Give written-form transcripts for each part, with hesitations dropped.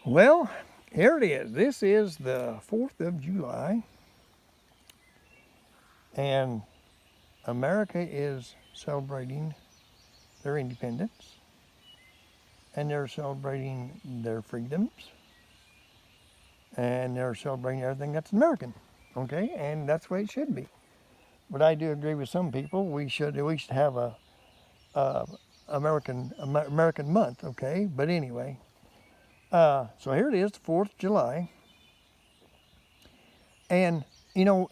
Well, here it is. This is the 4th of July, and America is celebrating their independence, and they're celebrating their freedoms, and they're celebrating everything that's American, okay? And that's the way it should be. But I do agree with some people. We should at least have a American month, okay? But anyway, so here it is, the 4th of July, and you know,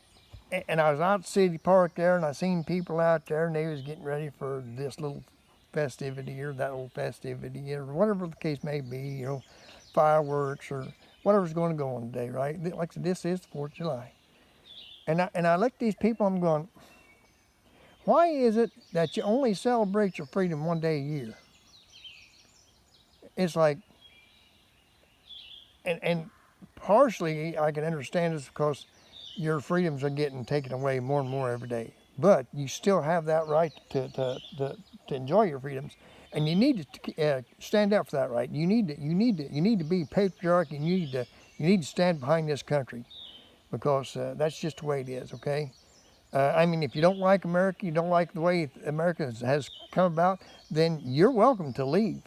and I was out at City Park there, and I seen people out there, and they was getting ready for this little festivity or that little festivity or whatever the case may be, fireworks or whatever's going to go on today, right? Like I said, this is the 4th of July. And I look at these people, I'm going, why is it that you only celebrate your freedom one day a year? It's like, and partially I can understand this because your freedoms are getting taken away more and more every day. But you still have that right to enjoy your freedoms, and you need to stand up for that right. You need to be patriotic, and you need to stand behind this country, because that's just the way it is. Okay. I mean, if you don't like America, you don't like the way America has come about, then you're welcome to leave.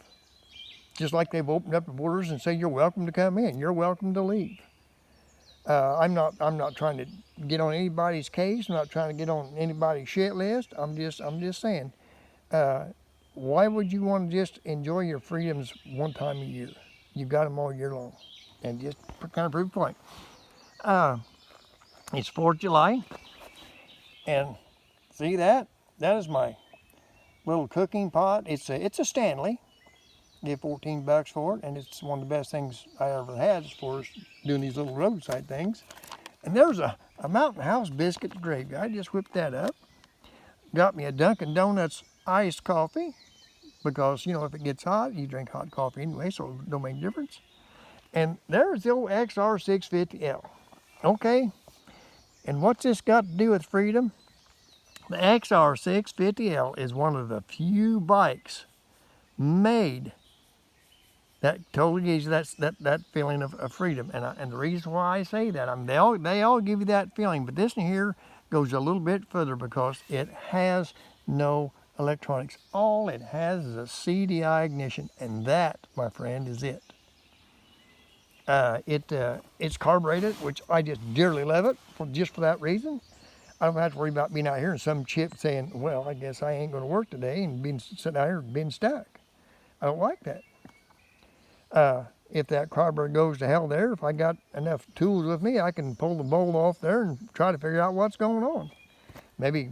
Just like they've opened up the borders and say you're welcome to come in, you're welcome to leave. I'm not trying to get on anybody's case. I'm not trying to get on anybody's shit list. I'm just saying, why would you want to just enjoy your freedoms one time a year? You've got them all year long, and just kind of prove the point. It's 4th of July, and see that? That is my little cooking pot. It's a Stanley. Get $14 for it, and it's one of the best things I ever had as far as doing these little roadside things. And there's a Mountain House biscuit gravy. I just whipped that up. Got me a Dunkin' Donuts iced coffee, because if it gets hot, you drink hot coffee anyway, so it don't make a difference. And there's the old XR650L. Okay, and what's this got to do with freedom? The XR650L is one of the few bikes made that totally gives you that feeling of freedom. And the reason why I say that, they all give you that feeling, but this one here goes a little bit further, because it has no electronics. All it has is a CDI ignition, and that, my friend, is it. It's carbureted, which I just dearly love it just for that reason. I don't have to worry about being out here and some chip saying, well, I guess I ain't going to work today, and sitting out here being stuck. I don't like that. If that carburetor goes to hell there, if I got enough tools with me, I can pull the bolt off there and try to figure out what's going on. Maybe,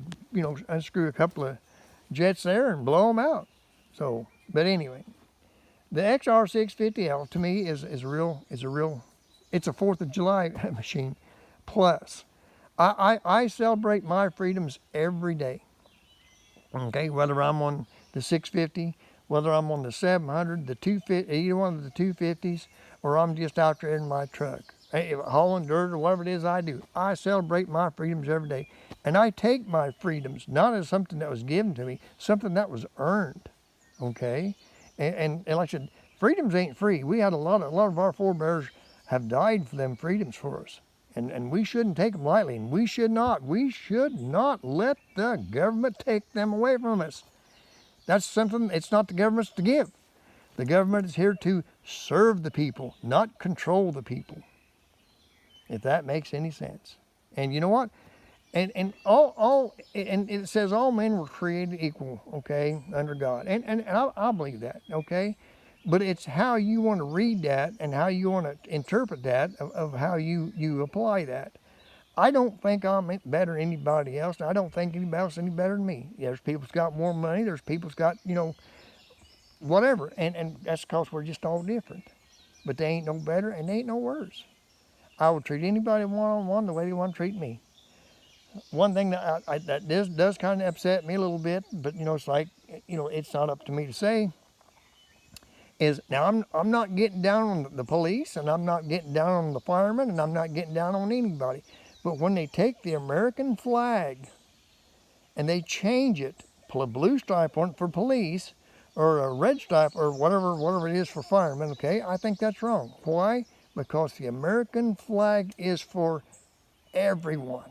unscrew a couple of jets there and blow them out. So, but anyway, the XR650L to me is a real, it's a 4th of July machine. Plus, I celebrate my freedoms every day. Okay, whether I'm on the 650, whether I'm on the 700, the 250, either one of the 250s, or I'm just out there in my truck, hauling dirt or whatever it is I do. I celebrate my freedoms every day. And I take my freedoms not as something that was given to me, something that was earned, okay? And like I said, freedoms ain't free. We had a lot of our forebears have died for them freedoms for us. And we shouldn't take them lightly, and we should not let the government take them away from us. That's something, it's not the government's to give. The government is here to serve the people, not control the people. If that makes any sense. And you know what? And it says all men were created equal, okay, under God. And I believe that, okay? But it's how you want to read that and how you want to interpret that of how you apply that. I don't think I'm better than anybody else. I don't think anybody else is any better than me. There's people that's got more money. There's people that's got, whatever. And that's because we're just all different. But they ain't no better and they ain't no worse. I would treat anybody one-on-one the way they want to treat me. One thing that does kind of upset me a little bit, but it's like, it's not up to me to say, is now I'm not getting down on the police, and I'm not getting down on the firemen, and I'm not getting down on anybody. But when they take the American flag and they change it, put a blue stripe on it for police, or a red stripe or whatever it is for firemen, okay? I think that's wrong. Why? Because the American flag is for everyone.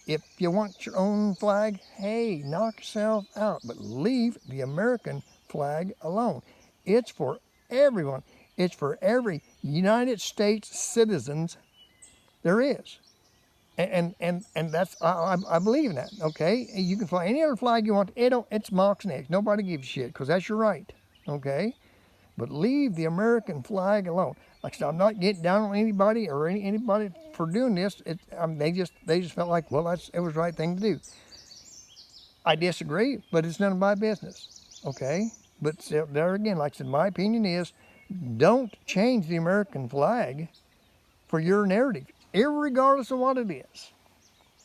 If you want your own flag, hey, knock yourself out, but leave the American flag alone. It's for everyone. It's for every United States citizens there is. And that's, I believe in that, okay? You can fly any other flag you want. It's Mox Next. Nobody gives a shit, because that's your right, okay? But leave the American flag alone. Like I said, I'm not getting down on anybody or anybody for doing this. They just felt like, well, it was the right thing to do. I disagree, but it's none of my business, okay? But there again, like I said, my opinion is, don't change the American flag for your narrative, irregardless of what it is.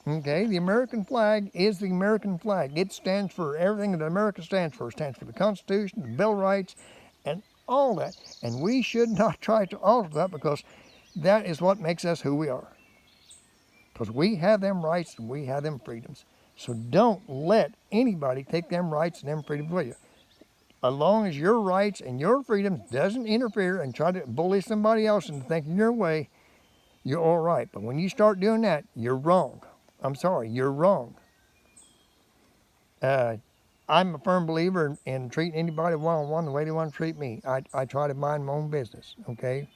Okay, the American flag is the American flag. It stands for everything that America stands for. It stands for the Constitution, the Bill of Rights, and all that. And we should not try to alter that, because that is what makes us who we are. Because we have them rights and we have them freedoms. So don't let anybody take them rights and them freedoms away. As long as your rights and your freedoms doesn't interfere and try to bully somebody else into thinking your way, you're all right. But when you start doing that, you're wrong. I'm sorry, you're wrong. I'm a firm believer in treating anybody one-on-one the way they want to treat me. I try to mind my own business, okay?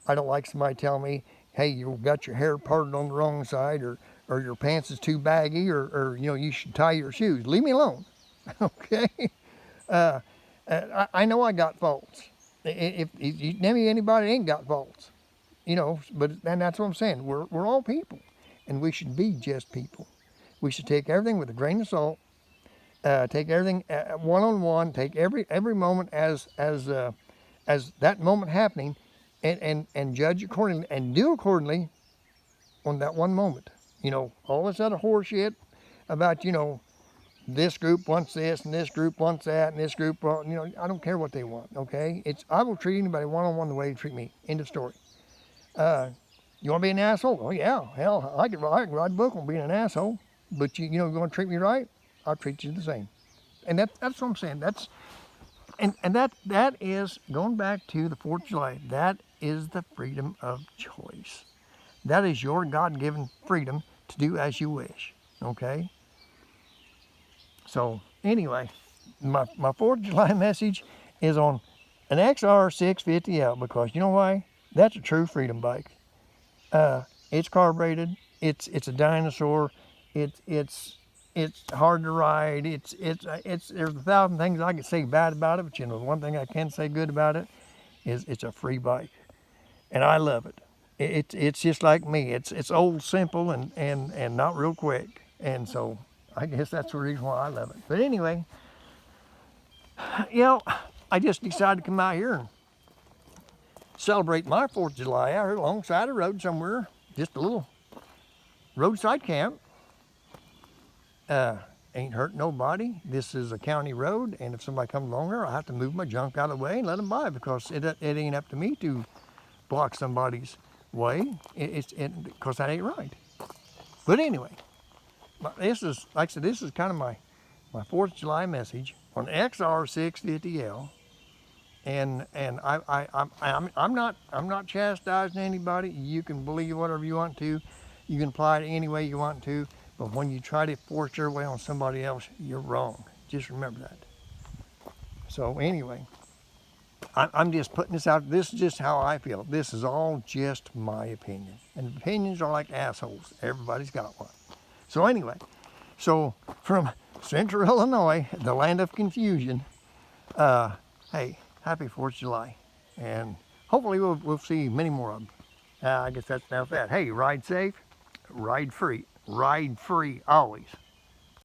I don't like somebody telling me, hey, you've got your hair parted on the wrong side, or your pants is too baggy, or you should tie your shoes. Leave me alone, okay? I know I got faults. If you name me anybody ain't got faults, but and that's what I'm saying. We're all people, and we should be just people. We should take everything with a grain of salt. Take everything one-on-one. Take every moment as that moment happening, and judge accordingly and do accordingly on that one moment. All this other horse shit about this group wants this and this group wants that and this group I don't care what they want. Okay, I will treat anybody one-on-one the way they treat me. End of story. You want to be an asshole? Oh yeah, hell, I can write a book on being an asshole. But you want to treat me right? I'll treat you the same. And that's what I'm saying. That is going back to the 4th of July. That is the freedom of choice. That is your God-given freedom to do as you wish. Okay. So anyway, my 4th of July message is on an XR 650L, because you know why? That's a true freedom bike. It's carbureted. It's a dinosaur. It's hard to ride. There's 1,000 things I could say bad about it, but the one thing I can say good about it is it's a free bike, and I love it. It's just like me. It's old, simple, and not real quick, and so I guess that's the reason why I love it. But anyway, I just decided to come out here and celebrate my 4th of July out here alongside the road somewhere, just a little roadside camp. Ain't hurt nobody. This is a county road, and if somebody comes along there, I have to move my junk out of the way and let them by, because it ain't up to me to block somebody's way. Because that ain't right. But anyway, this is, like I said, this is kind of my 4th of July message on XR 650L. And I'm not chastising anybody. You can believe whatever you want to. You can apply it any way you want to. But when you try to force your way on somebody else, you're wrong. Just remember that. So anyway, I'm just putting this out. This is just how I feel. This is all just my opinion. And opinions are like assholes. Everybody's got one. So anyway, from Central Illinois, the land of confusion, hey, happy 4th of July. And hopefully we'll see many more of them. I guess that's enough of that. Hey, ride safe, ride free always.